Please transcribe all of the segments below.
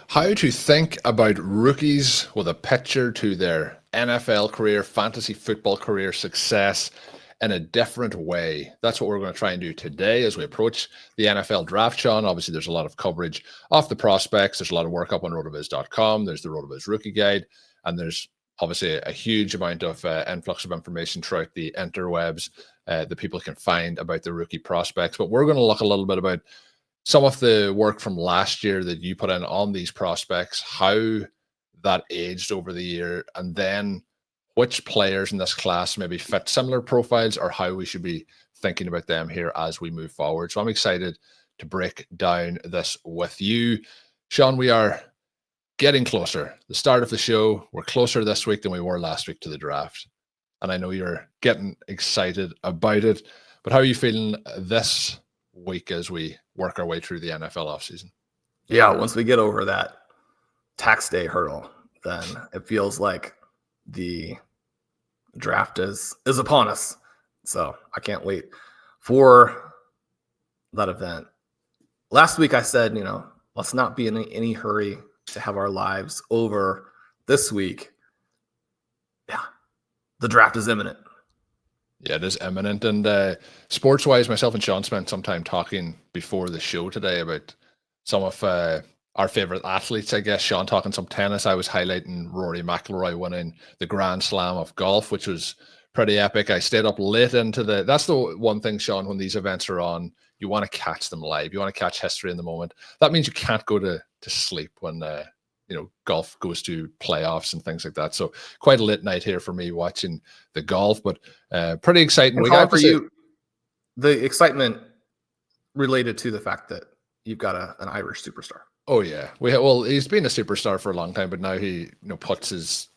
How to think about rookies with a picture to their NFL career, fantasy football career success in a different way. That's what we're going to try and do today as we approach the NFL draft, Shawn. Obviously, there's a lot of coverage off the prospects. There's a lot of work up on rotoviz.com. There's the RotoViz Rookie Guide, and there's obviously a huge amount of influx of information throughout the interwebs that people can find about the rookie prospects. But we're going to look a little bit about some of the work from last year that you put in on these prospects, how that aged over the year, and then which players in this class maybe fit similar profiles or how we should be thinking about them here as we move forward. So I'm excited to break down this with you. Shawn, we are getting closer. The start of the show, we're closer this week than we were last week to the draft. And I know you're getting excited about it, but how are you feeling this week as we work our way through the NFL offseason? Yeah, once we get over that tax day hurdle, then it feels like the draft is upon us. So I can't wait for that event. Last week I said, let's not be in any hurry to have our lives over this week. Yeah, the draft is imminent. Yeah, it is imminent. And sports-wise, myself and Shawn spent some time talking before the show today about some of our favorite athletes, I guess. Shawn talking some tennis. I was highlighting Rory McIlroy winning the Grand Slam of golf, which was pretty epic. I stayed up late into that's the one thing, Shawn, when these events are on, you want to catch them live. You want to catch history in the moment. That means you can't go to sleep when golf goes to playoffs and things like that. So quite a late night here for me watching the golf, but pretty exciting. We got for you the excitement related to the fact that you've got an Irish superstar. Oh yeah, well, he's been a superstar for a long time, but now he puts his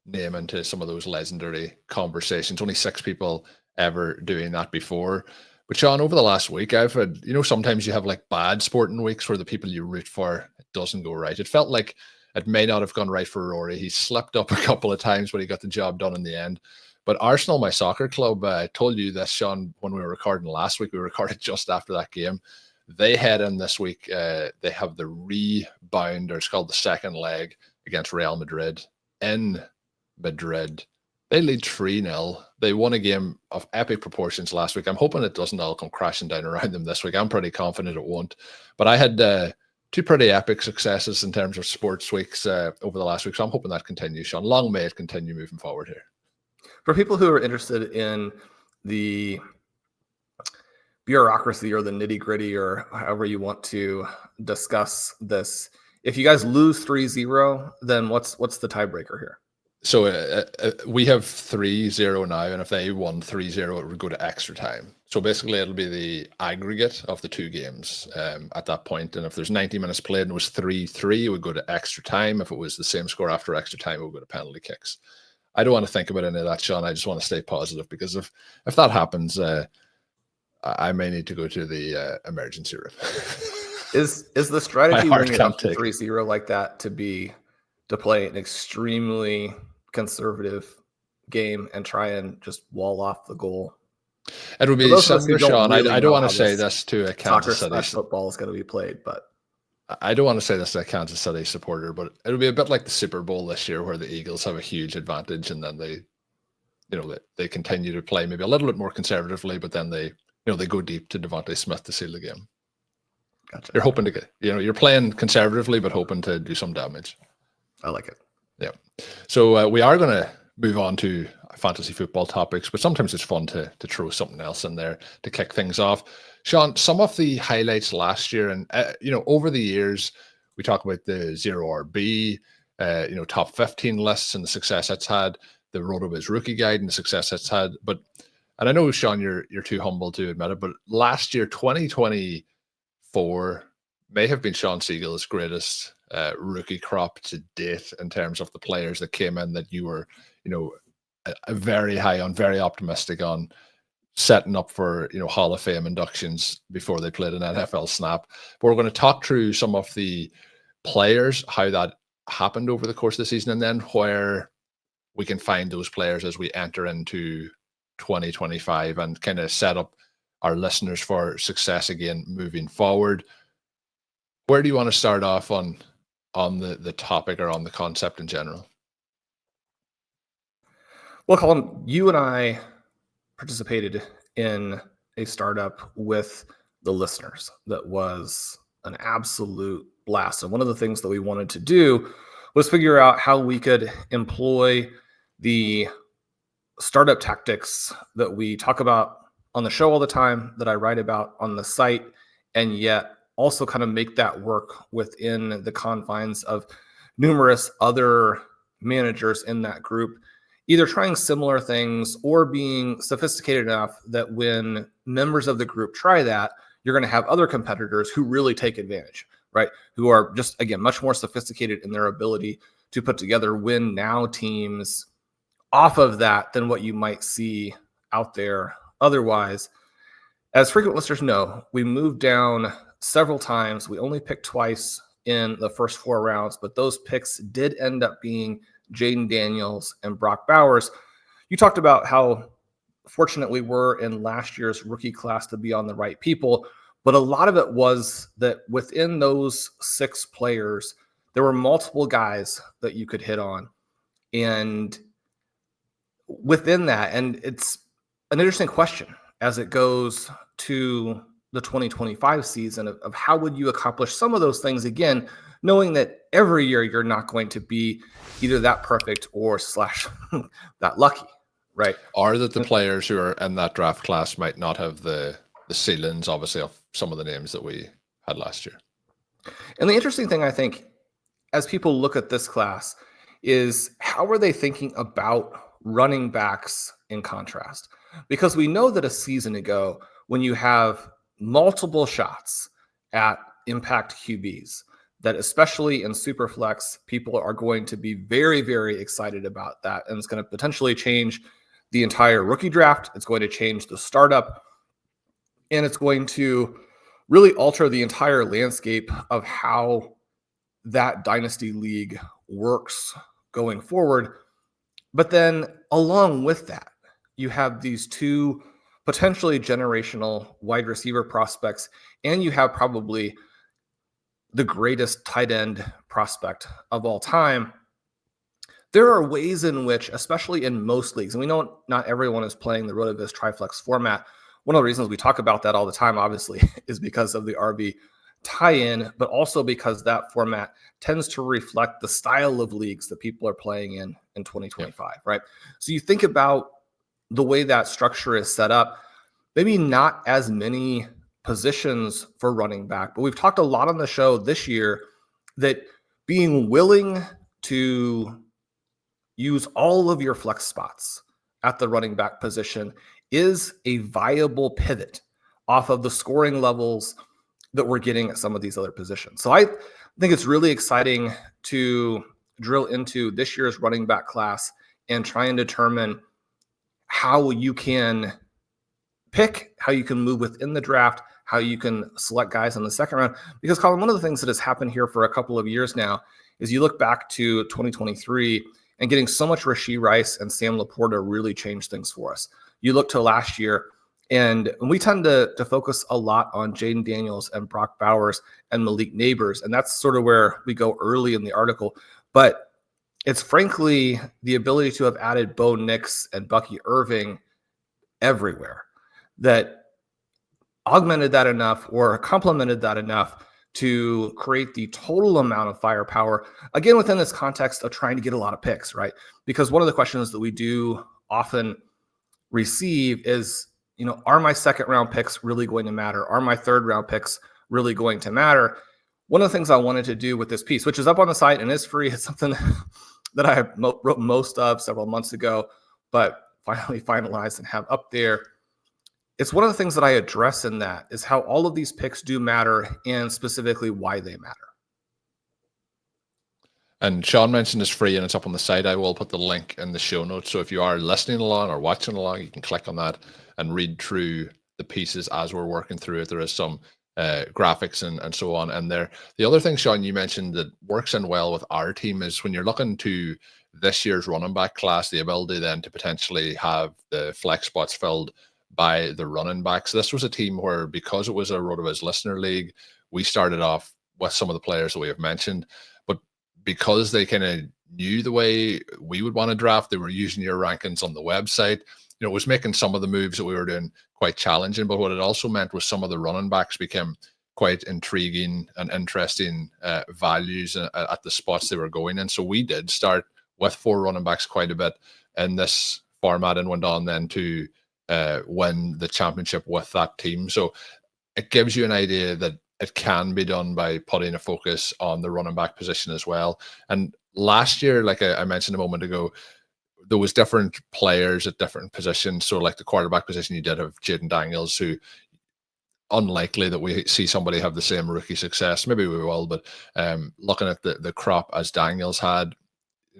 name into some of those legendary conversations. Only 6 people ever doing that before. But Shawn, over the last week, I've had, sometimes you have like bad sporting weeks where the people you root for, it doesn't go right. It felt like it may not have gone right for Rory. He slipped up a couple of times, but he got the job done in the end. But Arsenal, my soccer club, I told you this, Shawn, when we were recording last week. We recorded just after that game. They head in this week. They have the rebound, or it's called the second leg, against Real Madrid in Madrid. They lead 3-0. They won a game of epic proportions last week. I'm hoping it doesn't all come crashing down around them this week. I'm pretty confident it won't. But I had 2 pretty epic successes in terms of sports weeks over the last week. So I'm hoping that continues, Shawn. Long may it continue moving forward here. For people who are interested in the bureaucracy or the nitty-gritty or however you want to discuss this, if you guys lose 3-0, then what's the tiebreaker here? So we have 3-0 now, and if they won 3-0, it would go to extra time. So basically, it'll be the aggregate of the 2 games at that point. And if there's 90 minutes played and it was 3-3, it would go to extra time. If it was the same score after extra time, it would go to penalty kicks. I don't want to think about any of that, Shawn. I just want to stay positive, because if that happens, I may need to go to the emergency room. Is the strategy when you're up to 3-0 like that to play an extremely conservative game and try and just wall off the goal? It would be similar, Shawn. I don't want to say this to a Kansas City football is going to be played, but I don't want to say this to a Kansas City supporter, but it would be a bit like the Super Bowl this year, where the Eagles have a huge advantage, and then they continue to play maybe a little bit more conservatively, but then they go deep to Devontae Smith to seal the game. Gotcha. You're hoping to get, you're playing conservatively, but hoping to do some damage. I like it. Yeah. So we are going to move on to fantasy football topics, but sometimes it's fun to throw something else in there to kick things off. Shawn, some of the highlights last year, and over the years, we talk about the 0RB, top 15 lists and the success it's had, the RotoViz Rookie Guide and the success it's had. And I know, Shawn, you're too humble to admit it, but last year, 2024, may have been Shawn Siegele's greatest rookie crop to date in terms of the players that came in that you were, very high on, very optimistic on, setting up for, Hall of Fame inductions before they played an NFL snap. But we're going to talk through some of the players, how that happened over the course of the season, and then where we can find those players as we enter into 2025 and kind of set up our listeners for success again moving forward. Where do you want to start off on on the topic or on the concept in general? Well, Colm, you and I participated in a startup with the listeners that was an absolute blast. And one of the things that we wanted to do was figure out how we could employ the startup tactics that we talk about on the show all the time, that I write about on the site, and yet also kind of make that work within the confines of numerous other managers in that group, either trying similar things or being sophisticated enough that when members of the group try that, you're going to have other competitors who really take advantage, right? Who are just, again, much more sophisticated in their ability to put together win now teams off of that than what you might see out there otherwise. As frequent listeners know, we moved down several times. We only picked twice in the first 4 rounds, but those picks did end up being Jayden Daniels and Brock Bowers. You talked about how fortunate we were in last year's rookie class to be on the right people, but a lot of it was that within those 6 players, there were multiple guys that you could hit on. And within that, and it's an interesting question as it goes to the 2025 season of how would you accomplish some of those things again, knowing that every year you're not going to be either that perfect or / that lucky, right? Or that the players who are in that draft class might not have the ceilings, obviously, of some of the names that we had last year. And the interesting thing, I think, as people look at this class is how are they thinking about running backs in contrast? Because we know that a season ago, when you have multiple shots at impact QBs, that especially in Superflex, people are going to be very, very excited about that. And it's going to potentially change the entire rookie draft. It's going to change the startup. And it's going to really alter the entire landscape of how that dynasty league works going forward. But then along with that, you have these 2 potentially generational wide receiver prospects, and you have probably the greatest tight end prospect of all time. There are ways in which, especially in most leagues, and we know not everyone is playing the RotoViz Triflex format. One of the reasons we talk about that all the time, obviously, is because of the RB tie-in, but also because that format tends to reflect the style of leagues that people are playing in 2025, right? So you think about the way that structure is set up, maybe not as many positions for running back, but we've talked a lot on the show this year that being willing to use all of your flex spots at the running back position is a viable pivot off of the scoring levels that we're getting at some of these other positions. So I think it's really exciting to drill into this year's running back class and try and determine how you can pick, how you can move within the draft, how you can select guys in the second round. Because Colm, one of the things that has happened here for a couple of years now is you look back to 2023 and getting so much Rashee Rice and Sam Laporta really changed things for us. You look to last year, and we tend to focus a lot on Jayden Daniels and Brock Bowers and Malik Nabers, and that's sort of where we go early in the article. But it's frankly the ability to have added Bo Nix and Bucky Irving everywhere that augmented that enough or complemented that enough to create the total amount of firepower, again, within this context of trying to get a lot of picks, right? Because one of the questions that we do often receive is, are my second round picks really going to matter? Are my third round picks really going to matter? One of the things I wanted to do with this piece, which is up on the site and is free, it's something that I wrote most of several months ago, but finally finalized and have up there. It's one of the things that I address in that is how all of these picks do matter and specifically why they matter. And Shawn mentioned it's free and it's up on the site. I will put the link in the show notes. So if you are listening along or watching along, you can click on that and read through the pieces as we're working through it. There is some graphics and so on in there. The other thing, Shawn, you mentioned that works in well with our team is when you're looking to this year's running back class, the ability then to potentially have the flex spots filled by the running backs. This was a team where, because it was a RotoViz listener league, we started off with some of the players that we have mentioned. But because they kind of knew the way we would want to draft, they were using your rankings on the website. It was making some of the moves that we were doing quite challenging, but what it also meant was some of the running backs became quite intriguing and interesting values at the spots they were going in. So we did start with 4 running backs quite a bit in this format and went on then to win the championship with that team. So it gives you an idea that it can be done by putting a focus on the running back position as well. And last year, like I mentioned a moment ago, there was different players at different positions. So like the quarterback position, you did have Jayden Daniels, who unlikely that we see somebody have the same rookie success. Maybe we will, but looking at the crop as Daniels had,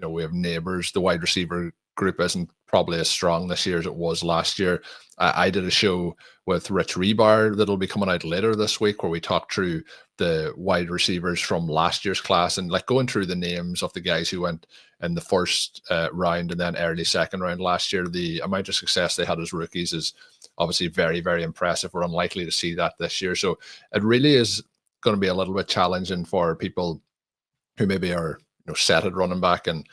we have Nabers. The wide receiver group isn't probably as strong this year as it was last year. I did a show with Rich Rebar that'll be coming out later this week where we talked through the wide receivers from last year's class and like going through the names of the guys who went in the first round and then early second round last year. The amount of success they had as rookies is obviously very, very impressive. We're unlikely to see that this year. So it really is going to be a little bit challenging for people who maybe are set at running back and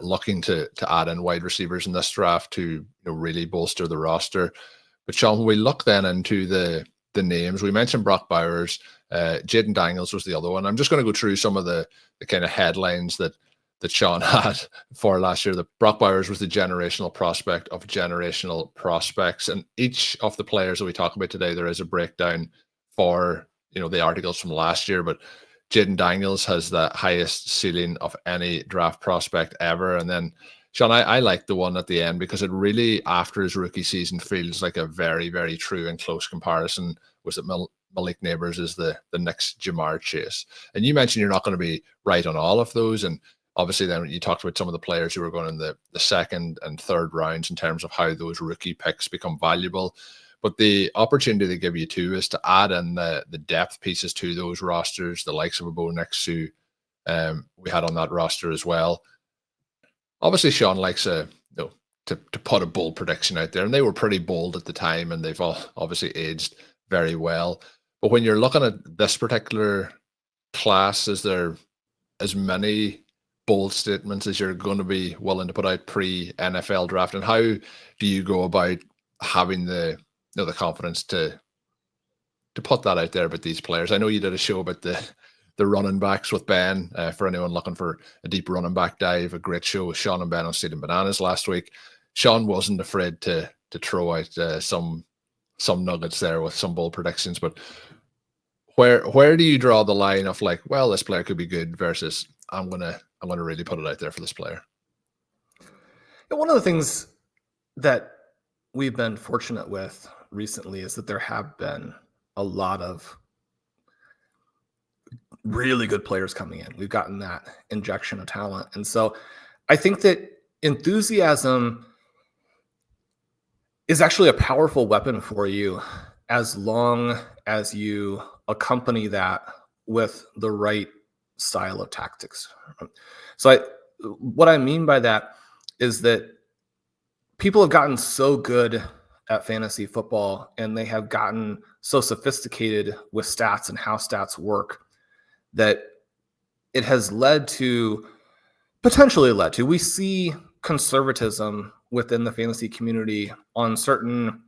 looking to add in wide receivers in this draft to really bolster the roster. But Shawn, when we look then into the names, we mentioned Brock Bowers, Jayden Daniels was the other one. I'm just going to go through some of the kind of headlines that Shawn had for last year. That Brock Bowers was the generational prospect of generational prospects, and each of the players that we talk about today, there is a breakdown for the articles from last year, but Jayden Daniels has the highest ceiling of any draft prospect ever. And then, Shawn, I like the one at the end because it really, after his rookie season, feels like a very, very true and close comparison. Was that Malik Nabers is the next Jamar Chase? And you mentioned you're not going to be right on all of those. And obviously then you talked about some of the players who were going in the second and third rounds in terms of how those rookie picks become valuable. But the opportunity they give you too is to add in the depth pieces to those rosters, the likes of a Bo Nix who we had on that roster as well. Obviously, Shawn likes to put a bold prediction out there, and they were pretty bold at the time, and they've all obviously aged very well. But when you're looking at this particular class, is there as many bold statements as you're going to be willing to put out pre-NFL draft? And how do you go about having the confidence to put that out there about these players? I know you did a show about the running backs with Ben. For anyone looking for a deep running back dive, a great show with Shawn and Ben on Stealing Bananas last week. Shawn wasn't afraid to throw out some nuggets there with some bold predictions. But where do you draw the line of like, well, this player could be good versus I'm gonna really put it out there for this player? One of the things that we've been fortunate with recently is that there have been a lot of really good players coming in. We've gotten that injection of talent. And so I think that enthusiasm is actually a powerful weapon for you as long as you accompany that with the right style of tactics. So what I mean by that is that people have gotten so good at fantasy football and they have gotten so sophisticated with stats and how stats work that it has potentially led to, we see conservatism within the fantasy community on certain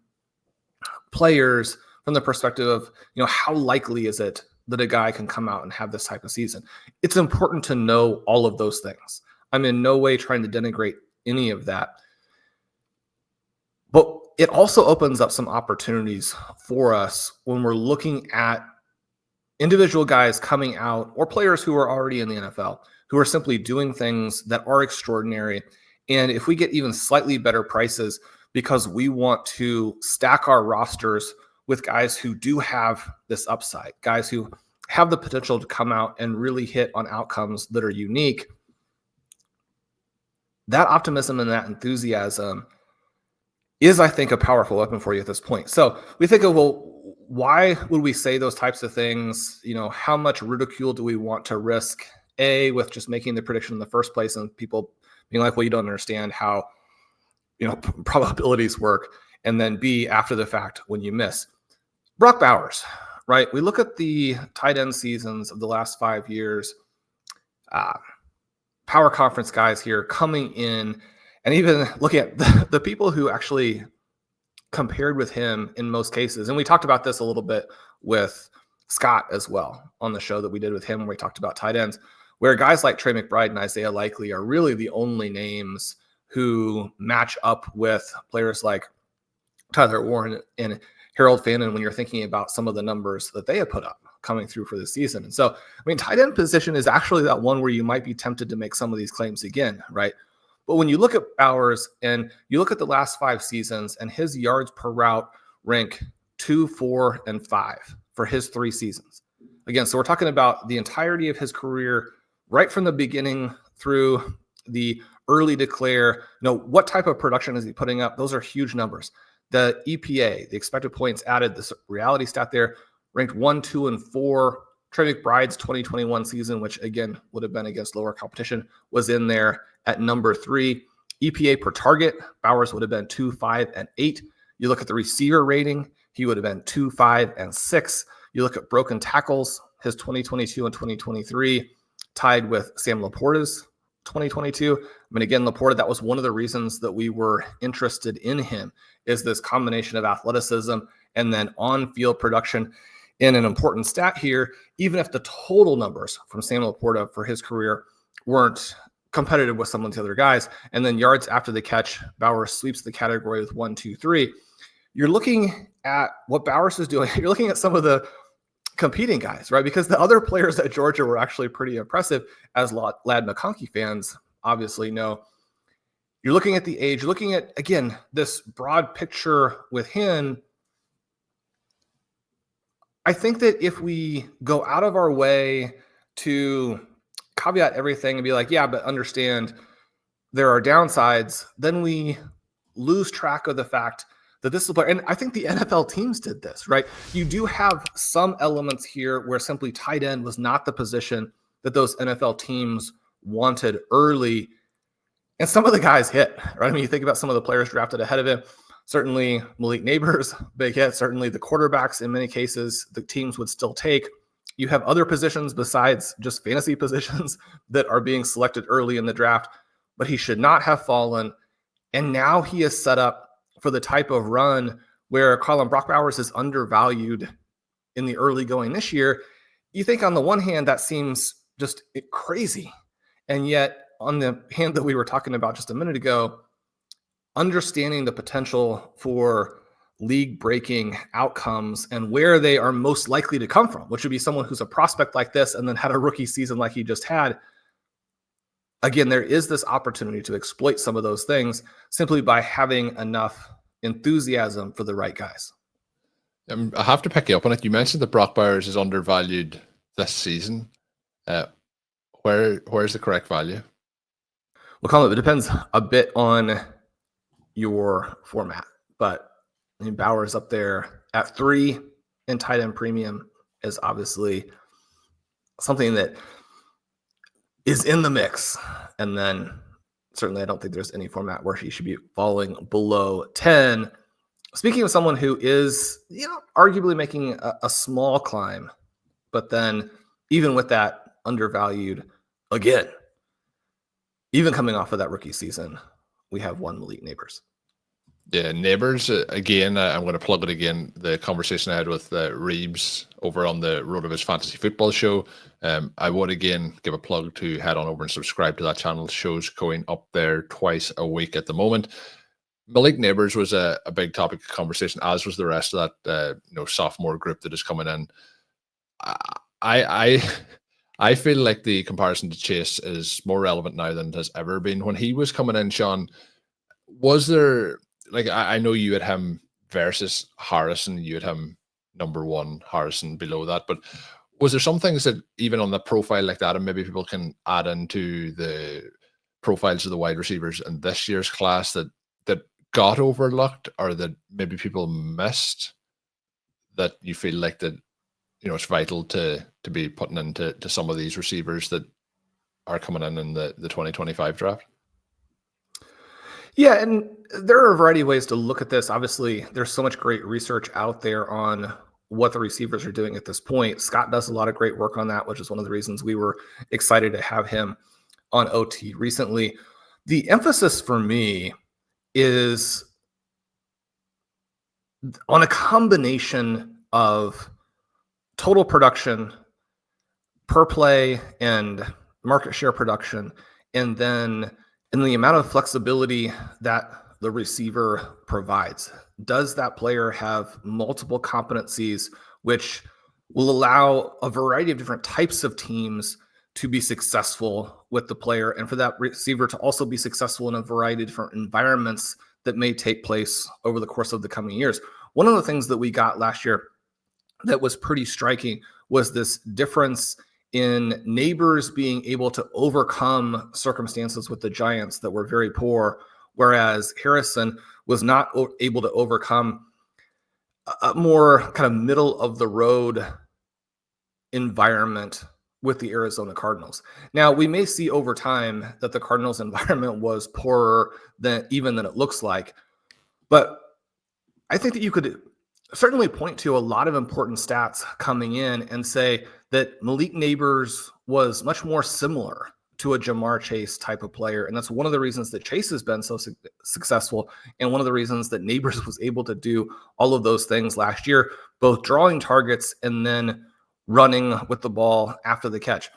players from the perspective of, how likely is it that a guy can come out and have this type of season? It's important to know all of those things. I'm in no way trying to denigrate any of that. But it also opens up some opportunities for us when we're looking at individual guys coming out or players who are already in the NFL who are simply doing things that are extraordinary. And if we get even slightly better prices because we want to stack our rosters with guys who do have this upside, guys who have the potential to come out and really hit on outcomes that are unique, that optimism and that enthusiasm is, I think, a powerful weapon for you at this point. So we think of, well, why would we say those types of things? How much ridicule do we want to risk, A, with just making the prediction in the first place and people being like, well, you don't understand how, probabilities work. And then B, after the fact, when you miss. Brock Bowers, right? We look at the tight end seasons of the last 5 years. power conference guys here coming in, and even looking at the people who actually compared with him in most cases. And we talked about this a little bit with Scott as well on the show that we did with him, where we talked about tight ends, where guys like Trey McBride and Isaiah Likely are really the only names who match up with players like Tyler Warren and Harold Fannin when you're thinking about some of the numbers that they have put up coming through for the season. And so, I mean, tight end position is actually that one where you might be tempted to make some of these claims again, right? But when you look at Bowers and you look at the last 5 seasons, and his yards per route rank 2, 4, and 5 for his 3 seasons. Again, so we're talking about the entirety of his career, right from the beginning through the early declare. What type of production is he putting up? Those are huge numbers. The EPA, the expected points added, the reality stat there, ranked 1, 2, and 4. Trey McBride's 2021 season, which again would have been against lower competition, was in there at number 3. EPA per target, Bowers would have been 2, 5, and 8. You look at the receiver rating, he would have been 2, 5, and 6. You look at broken tackles, his 2022 and 2023 tied with Sam Laporta's 2022. I mean, again, Laporta, that was one of the reasons that we were interested in him, is this combination of athleticism and then on-field production. In an important stat here, even if the total numbers from Sam Laporta for his career weren't competitive with some of the other guys, and then yards after the catch, Bowers sweeps the category with 1, 2, 3. You're looking at what Bowers is doing. You're looking at some of the competing guys, right? Because the other players at Georgia were actually pretty impressive, as Lad McConkey fans obviously know. You're looking at the age, you're looking at, again, this broad picture with him. I think that if we go out of our way to caveat everything and be like, yeah, but understand there are downsides, then we lose track of the fact that this is a player. And I think the NFL teams did this, right? You do have some elements here where simply tight end was not the position that those NFL teams wanted early. And some of the guys hit, right? I mean, you think about some of the players drafted ahead of him. Certainly Malik Nabers, big hit. Certainly the quarterbacks, in many cases, the teams would still take. You have other positions besides just fantasy positions that are being selected early in the draft, but he should not have fallen. And now he is set up for the type of run where Colm Brock Bowers is undervalued in the early going this year. You think on the one hand, that seems just crazy. And yet on the hand that we were talking about just a minute ago, understanding the potential for league-breaking outcomes and where they are most likely to come from, which would be someone who's a prospect like this and then had a rookie season like he just had. Again, there is this opportunity to exploit some of those things simply by having enough enthusiasm for the right guys. I have to pick you up on it. You mentioned that Brock Bowers is undervalued this season. Where's the correct value? Well, Colm, it depends a bit on your format, but I mean, Bowers up there at 3 in tight end premium is obviously something that is in the mix. And then certainly I don't think there's any format where he should be falling below 10. Speaking of someone who is, arguably making a small climb, but then even with that undervalued again, even coming off of that rookie season, we have one Malik Nabers. Yeah, Nabers, again, I'm going to plug it again, the conversation I had with Reeves over on the RotoViz Fantasy Football Show. I would, again, give a plug to head on over and subscribe to that channel. Shows going up there twice a week at the moment. Malik Nabers was a big topic of conversation, as was the rest of that sophomore group that is coming in. I feel like the comparison to Chase is more relevant now than it has ever been. When he was coming in, Shawn, was there, like, I know you had him versus Harrison, you had him number 1, Harrison below that, but was there some things that even on the profile like that, and maybe people can add into the profiles of the wide receivers in this year's class that got overlooked, or that maybe people missed, that you feel like that it's vital to be putting into some of these receivers that are coming in the 2025 draft? Yeah, and there are a variety of ways to look at this. Obviously, there's so much great research out there on what the receivers are doing at this point. Scott does a lot of great work on that, which is one of the reasons we were excited to have him on OT recently. The emphasis for me is on a combination of total production per play and market share production, and then in the amount of flexibility that the receiver provides. Does that player have multiple competencies which will allow a variety of different types of teams to be successful with the player, and for that receiver to also be successful in a variety of different environments that may take place over the course of the coming years? One of the things that we got last year that was pretty striking was this difference in Nabers being able to overcome circumstances with the Giants that were very poor, whereas Harrison was not able to overcome a more kind of middle of the road environment with the Arizona Cardinals. Now, we may see over time that the Cardinals environment was poorer than it looks like, but I think that you could certainly point to a lot of important stats coming in and say that Malik Nabers was much more similar to a Jamar Chase type of player. And that's one of the reasons that Chase has been so successful. And one of the reasons that Nabers was able to do all of those things last year, both drawing targets and then running with the ball after the catch.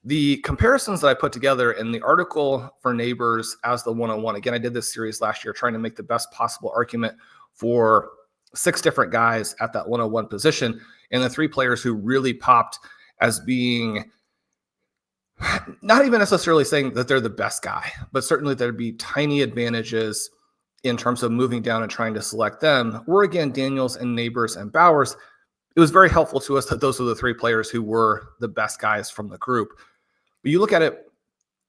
The comparisons that I put together in the article for Nabers as the 101, again, I did this series last year trying to make the best possible argument for 6 different guys at that 101 position, and the 3 players who really popped as being not even necessarily saying that they're the best guy, but certainly there'd be tiny advantages in terms of moving down and trying to select them, were again Daniels and Nabers and Bowers. It was very helpful to us that those were the 3 players who were the best guys from the group. But you look at it,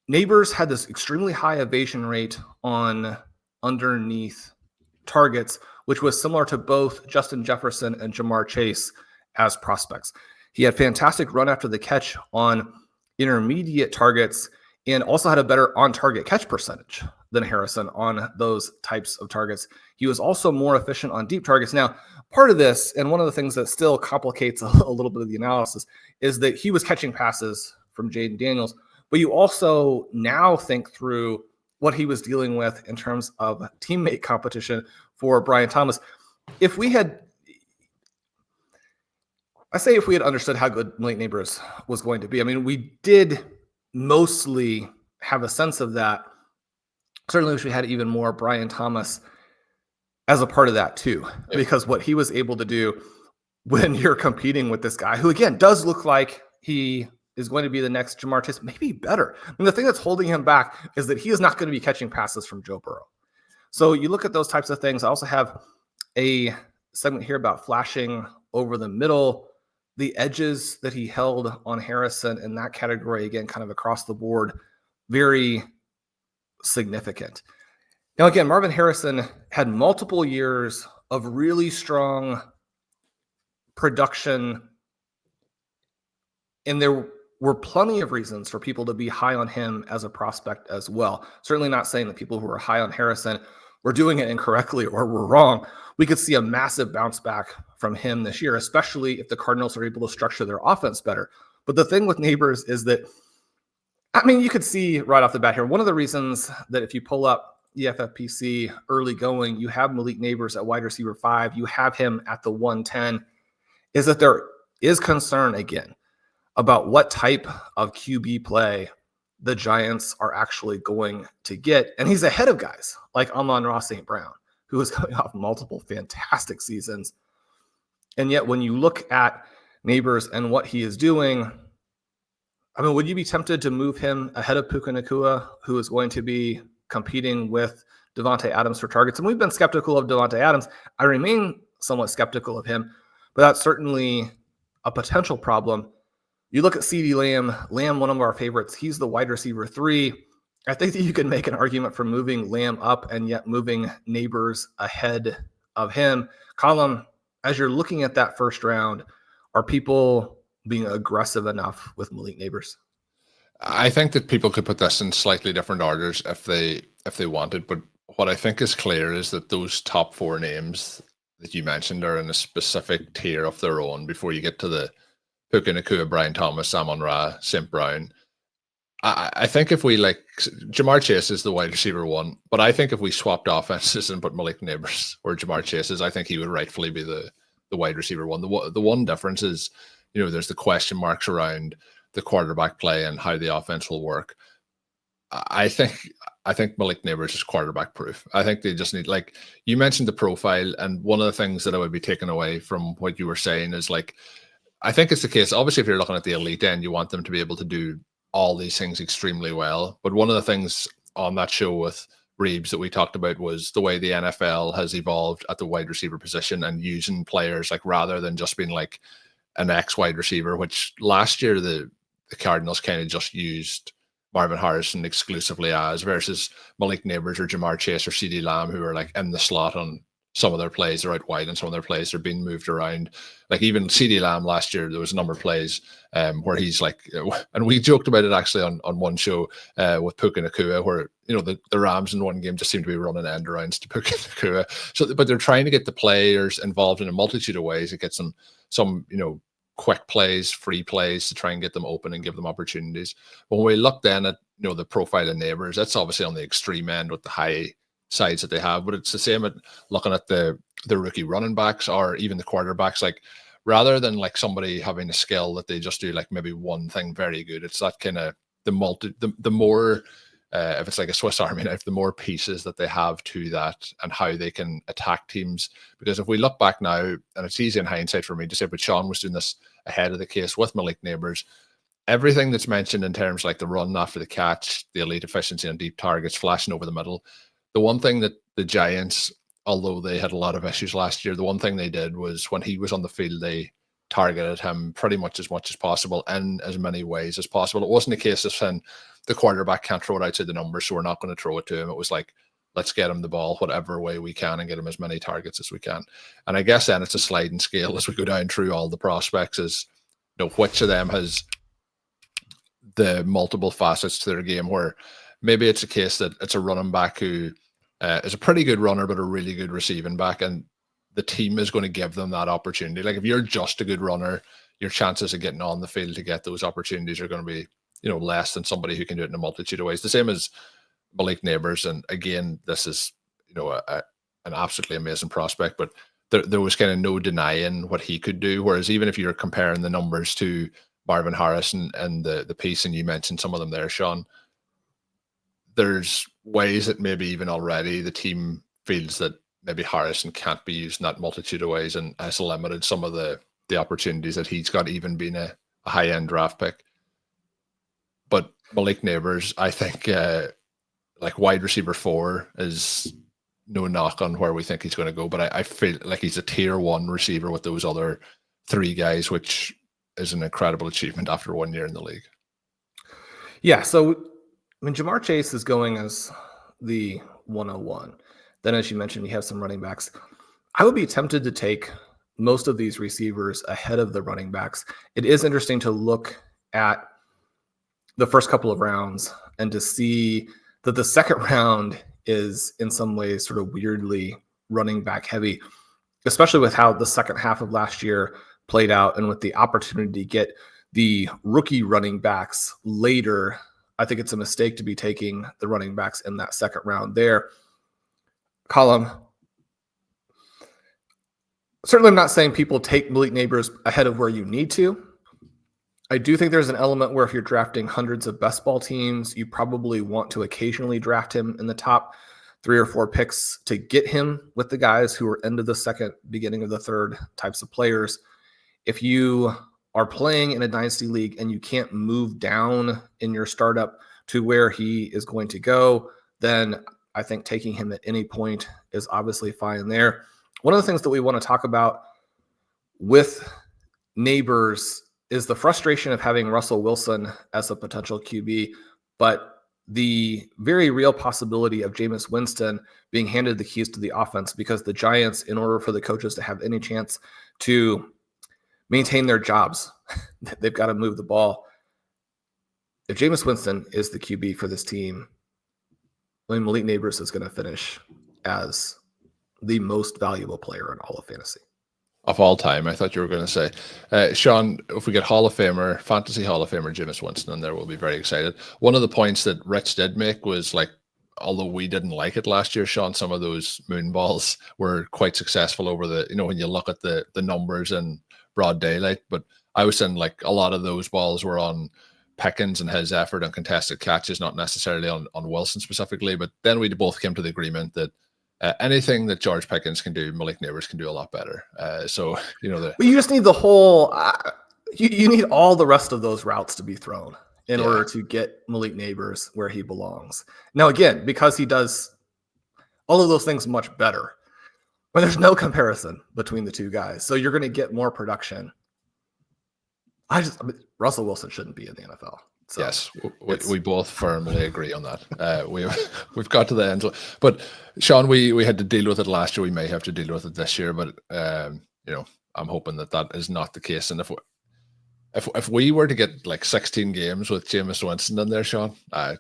Nabers had this extremely high evasion rate on underneath targets, which was similar to both Justin Jefferson and Jamar Chase as prospects. He had fantastic run after the catch on intermediate targets and also had a better on-target catch percentage than Harrison on those types of targets. He was also more efficient on deep targets. Now, part of this, and one of the things that still complicates a little bit of the analysis, is that he was catching passes from Jayden Daniels, but you also now think through what he was dealing with in terms of teammate competition for Brian Thomas. If we had understood how good Malik Nabers was going to be, I mean, we did mostly have a sense of that. Certainly wish we had even more Brian Thomas as a part of that too, because what he was able to do when you're competing with this guy, who again does look like he is going to be the next Jamar Chase, maybe better. I mean, the thing that's holding him back is that he is not going to be catching passes from Joe Burrow. So you look at those types of things. I also have a segment here about flashing over the middle, the edges that he held on Harrison in that category, again, kind of across the board, very significant. Now, again, Marvin Harrison had multiple years of really strong production, and there were plenty of reasons for people to be high on him as a prospect as well. Certainly not saying that people who are high on Harrison were doing it incorrectly or were wrong. We could see a massive bounce back from him this year, especially if the Cardinals are able to structure their offense better. But the thing with Nabers is that, I mean, you could see right off the bat here, one of the reasons that if you pull up the FFPC early going, you have Malik Nabers at wide receiver 5, you have him at the 110, is that there is concern again about what type of QB play the Giants are actually going to get. And he's ahead of guys like Amon-Ra St. Brown, who is coming off multiple fantastic seasons. And yet when you look at Nabers and what he is doing, I mean, would you be tempted to move him ahead of Puka Nacua, who is going to be competing with Davante Adams for targets? And we've been skeptical of Davante Adams. I remain somewhat skeptical of him, but that's certainly a potential problem. You look at CeeDee Lamb, one of our favorites, he's the wide receiver 3. I think that you can make an argument for moving Lamb up and yet moving Nabers ahead of him. Colm, as you're looking at that first round, are people being aggressive enough with Malik Nabers? I think that people could put this in slightly different orders if they wanted, but what I think is clear is that those top 4 names that you mentioned are in a specific tier of their own before you get to the Puka Nacua, Brian Thomas, Amon-Ra, St. Brown. I think if we Jamar Chase is the wide receiver one, but I think if we swapped offenses and put Malik Nabers or Jamar Chase is, I think he would rightfully be the wide receiver one. The one difference is, there's the question marks around the quarterback play and how the offense will work. I think Malik Nabers is quarterback proof. I think they just need, like you mentioned, the profile, and one of the things that I would be taking away from what you were saying is I think it's the case. Obviously, if you're looking at the elite end, you want them to be able to do all these things extremely well. But one of the things on that show with Reeves that we talked about was the way the NFL has evolved at the wide receiver position and using players rather than just being like an X wide receiver, which last year the Cardinals kind of just used Marvin Harrison exclusively as, versus Malik Nabers or Jamar Chase or CeeDee Lamb, who are in the slot on some of their plays. They're out wide and some of their plays are being moved around. Even CeeDee Lamb last year, there was a number of plays where he's and we joked about it actually on one show with Puka Nacua, where the Rams in one game just seem to be running end arounds to Puka Nacua. So, but they're trying to get the players involved in a multitude of ways. It gets them some quick plays, free plays to try and get them open and give them opportunities. But when we look then at the profile of Nabers, that's obviously on the extreme end with the high sides that they have, but it's the same at looking at the rookie running backs or even the quarterbacks. Rather than somebody having a skill that they just do maybe one thing very good, it's that kind of the more if it's like a Swiss Army knife, the more pieces that they have to that and how they can attack teams. Because if we look back now, and it's easy in hindsight for me to say, but Shawn was doing this ahead of the case with Malik Nabers, everything that's mentioned in terms the run after the catch, the elite efficiency on deep targets, flashing over the middle, the one thing that the Giants, although they had a lot of issues last year, the one thing they did was when he was on the field, they targeted him pretty much as possible in as many ways as possible. It wasn't a case of saying the quarterback can't throw it outside the numbers, so we're not going to throw it to him. It was let's get him the ball whatever way we can and get him as many targets as we can. And I guess then it's a sliding scale as we go down through all the prospects, is which of them has the multiple facets to their game, where maybe it's a case that it's a running back who is a pretty good runner but a really good receiving back, and the team is going to give them that opportunity. If you're just a good runner, your chances of getting on the field to get those opportunities are going to be less than somebody who can do it in a multitude of ways. The same as Malik Nabers, and again, this is an absolutely amazing prospect, but there was kind of no denying what he could do. Whereas even if you're comparing the numbers to Marvin Harrison and the piece, and you mentioned some of them there, Shawn, there's ways that maybe even already the team feels that maybe Harrison can't be used in that multitude of ways and has limited some of the opportunities that he's got, even being a high-end draft pick. But Malik Nabers, I think wide receiver 4 is no knock on where we think he's going to go, but I feel like he's a tier 1 receiver with those other 3 guys, which is an incredible achievement after 1 year in the league. Yeah, so when Jamar Chase is going as the 101, then as you mentioned, you have some running backs. I would be tempted to take most of these receivers ahead of the running backs. It is interesting to look at the first couple of rounds and to see that the second round is in some ways sort of weirdly running back heavy, especially with how the second half of last year played out and with the opportunity to get the rookie running backs later. I think it's a mistake to be taking the running backs in that second round there. Colm, certainly I'm not saying people take Malik Nabers ahead of where you need to. I do think there's an element where if you're drafting hundreds of best ball teams, you probably want to occasionally draft him in the top 3 or 4 picks to get him with the guys who are end of the second, beginning of the third types of players. If you are playing in a dynasty league and you can't move down in your startup to where he is going to go, then I think taking him at any point is obviously fine there. One of the things that we want to talk about with Nabers is the frustration of having Russell Wilson as a potential QB, but the very real possibility of Jameis Winston being handed the keys to the offense, because the Giants, in order for the coaches to have any chance to maintain their jobs, they've got to move the ball. If Jameis Winston is the QB for this team, Malik Nabers is going to finish as the most valuable player in all of fantasy. Of all time, I thought you were going to say. Shawn, if we get Fantasy Hall of Famer Jameis Winston in there, we'll be very excited. One of the points that Rich did make was like, although we didn't like it last year, Shawn, some of those moon balls were quite successful over when you look at the numbers in broad daylight. But I was saying like a lot of those balls were on Pickens and his effort and contested catches, not necessarily on Wilson specifically. But then we both came to the agreement that anything that George Pickens can do, Malik Nabers can do a lot better. So But you just need the whole. You need all the rest of those routes to be thrown in order to get Malik Nabers where he belongs. Now, again, because he does all of those things much better, but there's no comparison between the two guys, so you're going to get more production. Russell Wilson shouldn't be in the NFL. So yes, we both firmly agree on that. We've got to the end, but Shawn, we had to deal with it last year. We may have to deal with it this year, but I'm hoping that is not the case. And if we were to get like 16 games with Jameis Winston in there, Shawn, I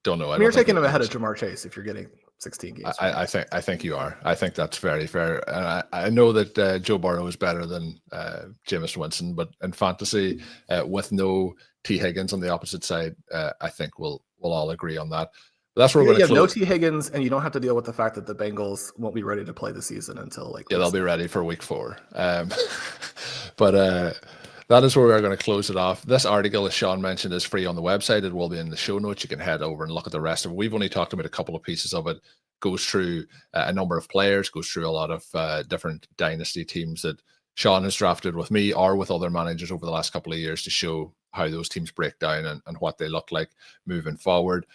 don't know. You're taking him ahead of Jamar Chase if you're getting 16 games. I think you are. I think that's very fair. And I know that Joe Burrow is better than Jameis Winston, but in fantasy, with no T. Higgins on the opposite side, I think we'll all agree on that. But that's where we're going to close. No T. Higgins, and you don't have to deal with the fact that the Bengals won't be ready to play the season until they'll be ready for week 4. But that is where we're going to close it off. This article, as Shawn mentioned, is free on the website. It will be in the show notes. You can head over and look at the rest of it. We've only talked about a couple of pieces of it. Goes through a number of players, goes through a lot of different dynasty teams that Shawn has drafted with me or with other managers over the last couple of years to show how those teams break down and what they look like moving forward.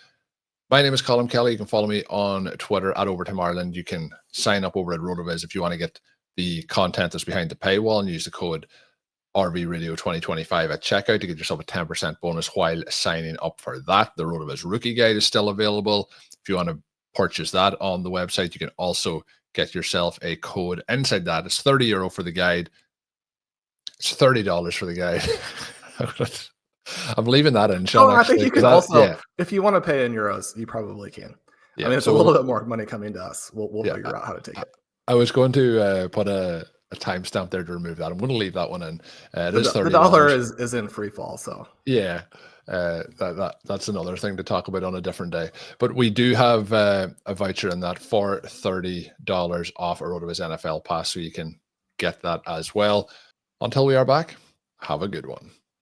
My name is Colm Kelly. You can follow me on Twitter at Overtime Ireland. You can sign up over at RotoViz if you want to get the content that's behind the paywall and use the code RVRadio 2025 at checkout to get yourself a 10% bonus while signing up for that. The RotoViz Rookie Guide is still available. If you want to purchase that on the website, you can also get yourself a code inside that. It's €30 for the guide. It's $30 for the guide. I'm leaving that in, Shawn. I think you can also, if you want to pay in euros, you probably can. Yeah, I mean, it's a little bit more money coming to us. We'll figure out how to take it. I was going to put a timestamp there to remove that. I'm going to leave that one in. It is $30. The dollar is in free fall, so yeah. That's another thing to talk about on a different day. But we do have a voucher in that for $30 off a RotoViz NFL pass, so you can get that as well. Until we are back, have a good one.